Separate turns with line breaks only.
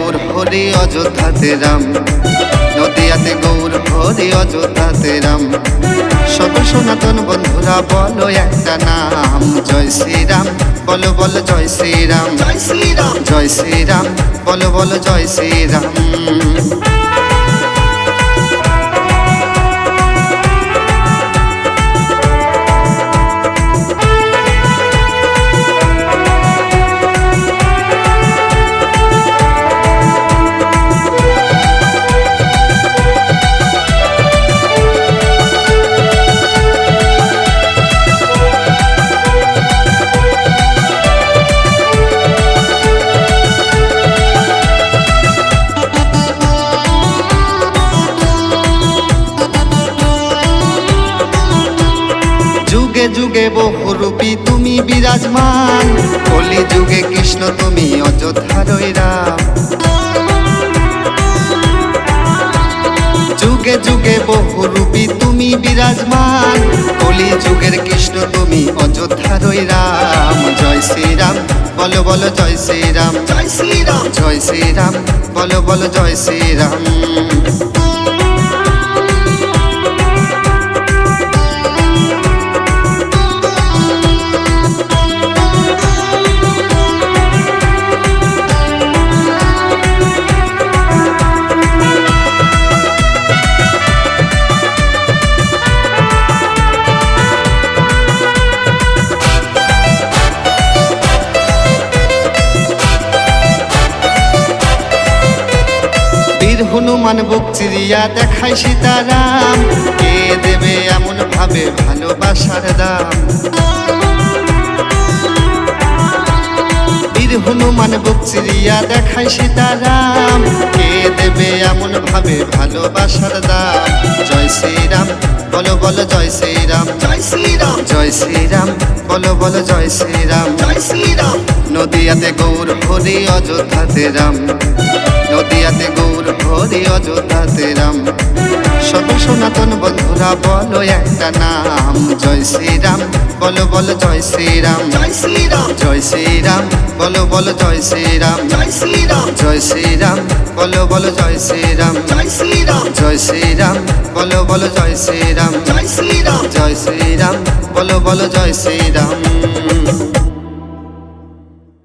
গৌর হরি অযোধ্যাতে রাম, নদিয়াতে গৌর হরি অযোধ্যাতে রাম। সব সনাতন বন্ধুরা বলো একটা নাম, জয় শ্রীরাম বলো বলো জয় শ্রীরাম, জয় শ্রীরাম জয় শ্রীরাম বলো বলো জয় শ্রীরাম। যুগে যুগে বহুরূপী তুমি বিরাজমান, কলি যুগে কৃষ্ণ তুমি অযোধ্যার রাম। যুগে যুগে বহুরূপী তুমি বিরাজমান, কলি যুগের কৃষ্ণ তুমি অযোধ্যার রাম। জয় শ্রীরাম বলো বলো জয় শ্রীরাম, জয় শ্রীরাম জয় শ্রীরাম বলো বলো জয় শ্রীরাম। হনুমান বুক চিরিয়া দেখায় সীতারাম, কে দেবে এমন ভাবে ভালোবাসার দাম। বীর হনুমান বুক চিরিয়া দেখায় সীতারাম, কে দেবে এমন ভাবে ভালোবাসার দাম। জয় শ্রীরাম বলো বলো জয় শ্রীরাম, জয় শ্রীরাম জয় শ্রীরাম বলো বলো জয় শ্রীরাম, জয় শ্রীরাম। নদিয়াতে গৌর হরি অযোধ্যাতে রাম, নদিয়াতে গৌর হরি অযোধ্যাতে রাম। সব সনাতন বন্ধুরা বলো একটা নাম, জয় শ্রীরাম বলো বলো জয় শ্রীরাম, জয় শ্রীরাম জয় শ্রীরাম বলো বলো জয় শ্রীরাম, জয় শ্রীরাম জয় শ্রীরাম বলো বলো জয় শ্রীরাম, জয় শ্রীরাম জয় শ্রীরাম বলো বলো জয় শ্রীরাম, জয় শ্রীরাম জয় শ্রীরাম বলো বলো জয় শ্রীরাম।